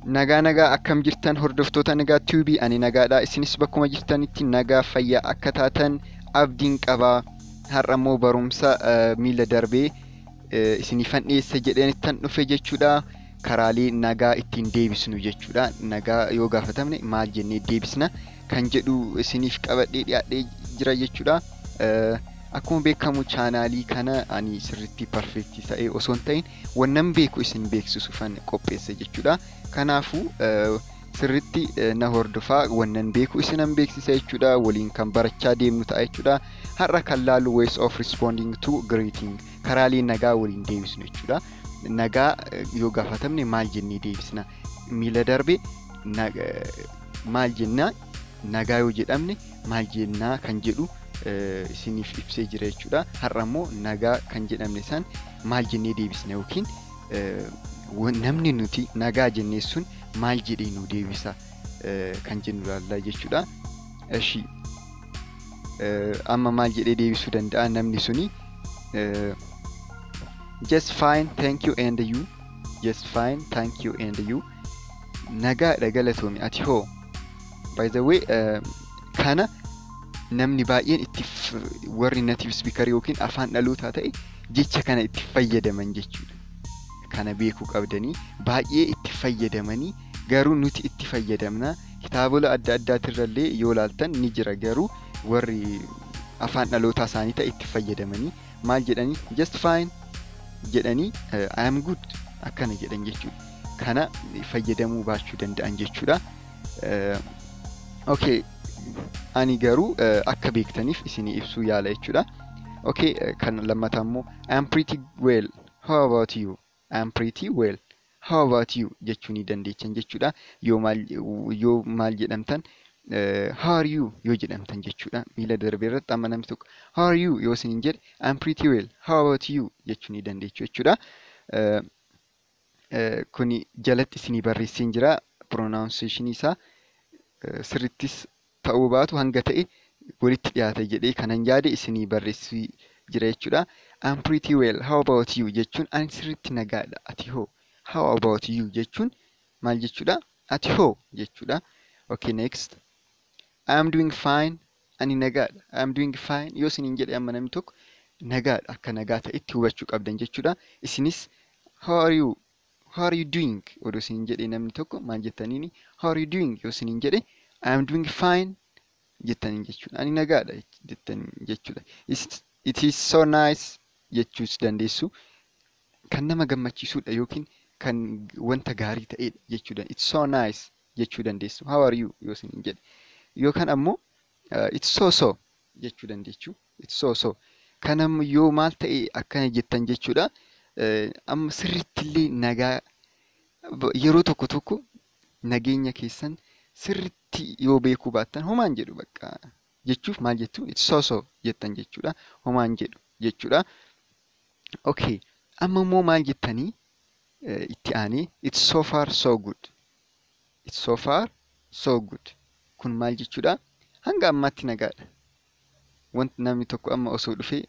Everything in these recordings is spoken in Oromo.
nagaa akkam jirtan hordoftoota nagaa tuubii ani nagaadha isinis bakkuma jirtanitti nagaa fayyaa akka taatan abdiin qaba har'ammoo barumsa miila darbee isinifan dhiyeesse jedheenittan dhufe jechuudha karaalee nagaa ittiin deebisnu jechuudha nagaa yoo gaafatamne maal jennee deebisna kan jedhu isinif qabadhee dhiyaadhee jira jechuudha akkuma beekamu chaanaalii kana ani sirriitti perfecti ta'ee osoo hin ta'in wannan beeku isin beeksisuufan qopheesse jechuudha kanaafu sirriitti na hordofaa wannan beeku isinan beeksisa jechuudha waliin kan barachaa deemnu ta'a jechuudha har'a kan laalu ways of responding to greeting karaalee nagaa waliin deebisnu jechuudha nagaa yoo gaafatamne maal jennee deebisna miila darbe maal jenna nagaa yoo jedhamne maal jennaa kan jedhu isiniif ibsee jira jechuudha har'ammoo nagaa kan jedhamne san maal jennee deebisna yookiin namni nuti nagaa jennee sun maal jedhee nu deebisa kan jennu laallaa jechuudha eshi amma maal jedhee deebisuu danda'a namni suni just fine thank you and you just fine thank you and you nagaa galatoomii ati hoo by the way kana namni baay'een itti warri native speaker yookiin afaan dhalootaa ta'e jecha kana itti fayyadaman jechuudha kana beekuu qabdanii baay'ee itti fayyadamanii garuu nuti itti fayyadamna kitaabola adda addaatirrallee yoo laaltan ni jira garuu warri afaan dhalootaa isaanii ta'e itti fayyadamanii maal jedhanii just fine jedhanii I am good akkana jedhan jechuudha kana fayyadamuu baachuu danda'an jechuudha okay ani garuu akka beektaniif isinii ibsuu yaala jechuudha okay kan lammataa immoo I am pretty well how about you I am pretty well how about you jechuu ni dandeechan jechuudha yoo maal jedhamtan how are you yoo jedhamtan jechuudha miila darbee irratti amma namni tokko how are you yoo isin jedhe I am pretty well how about you jechuu ni dandeechu jechuudha kuni jalatti isinii barreesseen jira pronunciation isaa sirrittis ta'uu baatu hanga ta'e walitti dhiyaata jedhee kanan yaade isinii barreessii jira jechuudha I'm pretty well how about you jechuun ani sirritti nagaadha ati hoo how about you jechuun maal jechuudha ati hoo jechuudha okay next I am doing fine ani nagaadha I am doing fine yoo isiniin jedhe amma namni tokko nagaadha akka nagaa ta'etti hubachuu qabdan jechuudha isinis how are you doing odoo isiniin jedhe namni tokko maal jettaniini how are you doing yoo isiniin jedhe I am doing fine jettaniin jechuudha ani nagaadha jettaniin jechuudha it is so nice jechuus dandeessu kan nama gammachiisuudha yookiin kan wanta gaarii ta'edha jechuudha it's so nice jechuu dandeessu how are you yoo isiniin jedhe yookaan ammoo it's so jechuu dandeechu it's so kanam yoo maal ta'e akkana jettan jechuudha amma sirrittillee nagaa yeroo tokko nageenya keessan sirritti yoo beekuu baattan homaan jedhu bakka jechuuf maal jettu it's so jettan jechuudha homaan jedhu jechuudha okay amma immoo maal jettanii itti aanee it's so far so good it's so far so good kun maal jechuudha hanga ammaatti nagaadha wanti namni tokko amma osoo dhufee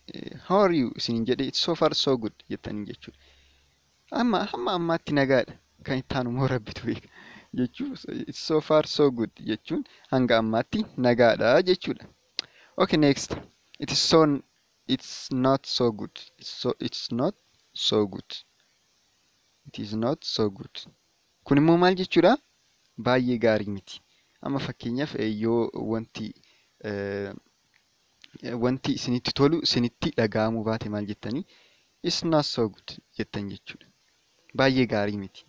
how are you isiniin jedhe it's so far so good jettanii jechuudha hamma ammaatti nagaadha kan itti aanu moo rabbitu beeka jechuun it's so far so good jechuun hanga ammaatti nagaadha jechuudha okay next it's not so good it's not so good it is not so good kun immoo maal jechuudha baay'ee gaarii miti amma fakkeenyaaf yoo wanti isinitti tolu isinitti dhaga'amuu baate maal jettanii it's not so good jettan jechuudha baay'ee gaarii miti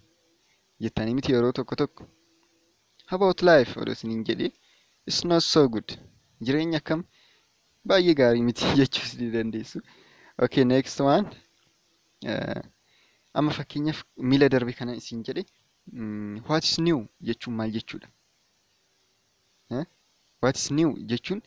jettanii miti yeroo tokko how about life odoo isiniin jedhe it's not so good jireenya akkam baay'ee gaarii miti jechuus ni dandeessu okay next one amma fakkeenyaaf miila darbe kana isin jedhe what is new jechuun maal jechuudha what is new jechuun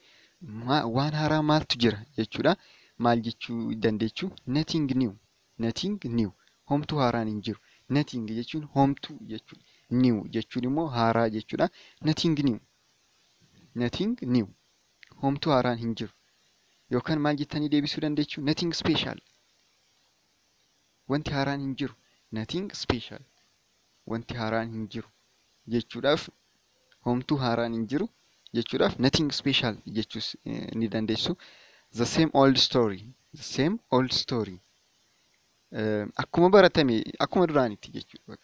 waan haaraa maaltu jira jechuudha maal jechuu dandeechu nothing new homtuu haaraan hin jiru nothing jechuun homtuu jechuudha new jechuun immoo haaraa jechuudha nothing new homtuu haaraan hin jiru yookaan maal jettanii deebisuu dandeechu nothing special wanti haaraan hin jiru nothing special wanti haaraan hin jiru jechuudhaaf homtuu haaraan hin jiru jechuudhaaf nothing special jechuus ni dandeessu. The same old story. The same old story. Akkuma baratame akkuma duraanitti jechuudha.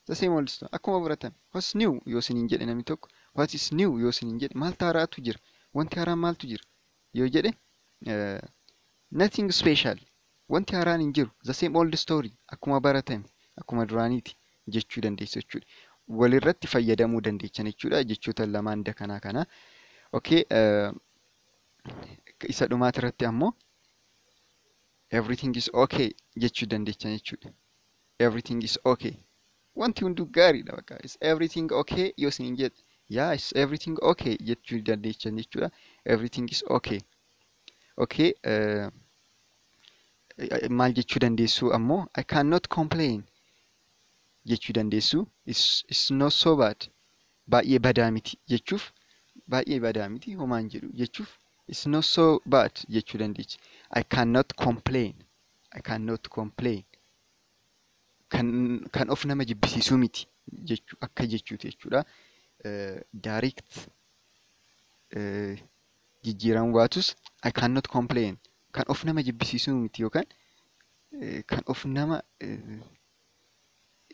The same old story. Akkuma baratame. What's new yoo isiniin jedhe namni tokko. What is new yoo isiniin jedhe maaltu haaraatu jira? Wanti haaraan maaltu jira? Yoo jedhe nothing special. Wanti haaraan hin jiru. The same old story. Akkuma baratame akkuma duraaniiti jechuu dandeessu jechuudha. Walirratti fayyadamuu dandeechan jechuudha jechoota lamaan kana. Okay, isa dhumaati irratti ammoo everything is okay jechuu dandeechan jechuudha. Everything is okay. Wanti hunduu gaariidha bakka. Is everything okay yoo isiniin jedhe yeah, is everything okay jechuu dandeechan jechuudha. Everything is okay. Okay, maal jechuu dandeessu ammoo I cannot complain jechuu dandeessu. It's not so bad. Baay'ee badaa miti jechuuf baay'ee badaa miti homaan jedhu jechuuf it's not so bad jechuu dandeechi. I cannot complain. I cannot complain. Kan of nama jibbisiisuu miti jechuu akka jechuuti jechuudha. Direct jijjiiran waatus I cannot complain. Kan of nama jibbisiisuu miti yookaan kan of nama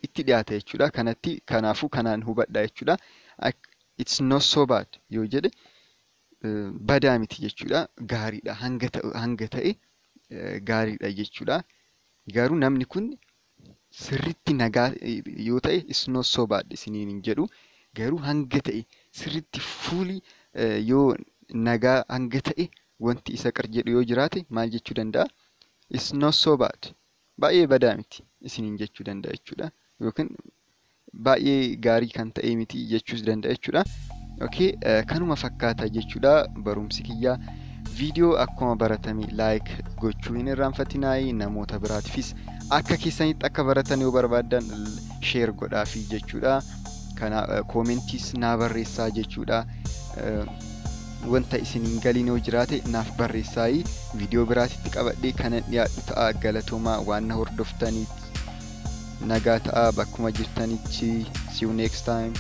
itti dhiyaata jechuudha. Kanaafuu kanaan hubadha jechuudha. It's not so bad yoo jedhe badaa miti jechuudha. Gaariidha hanga ta'e gaariidha jechuudha. Garuu namni kun sirriitti nagaa yoo ta'e it's not so bad isiniin hin jedhu. Garuu hanga ta'e sirriitti fuuli yoo nagaa hanga ta'e wanti isa qar jedhu yoo jiraate maal jechuu danda'a? It's not so bad. Baay'ee badaa miti isiniin jechuu danda'a jechuudha. Yookiin baay'ee gaarii kan ta'e miti jechuus danda'a jechuudha. Okay, kanuma fakkaata jechuudha barumsi kiyya. Viidiyoo akkuma baratame like gochuu hin irraanfatinaa. Namoota biraatiifis akka keessanitti akka baratan yoo barbaadan share godhaafi jechuudha. Kana commentis naa barreessaa jechuudha. Wanta isiniin galiin yoo jiraate naaf barreessaa. Viidiyoo biraatitti qabadhee kanan dhiyaadhu ta'a. Galatoomaa waan hordoftaniif nagaa ta'a bakkuma jirtanitti. See you next time.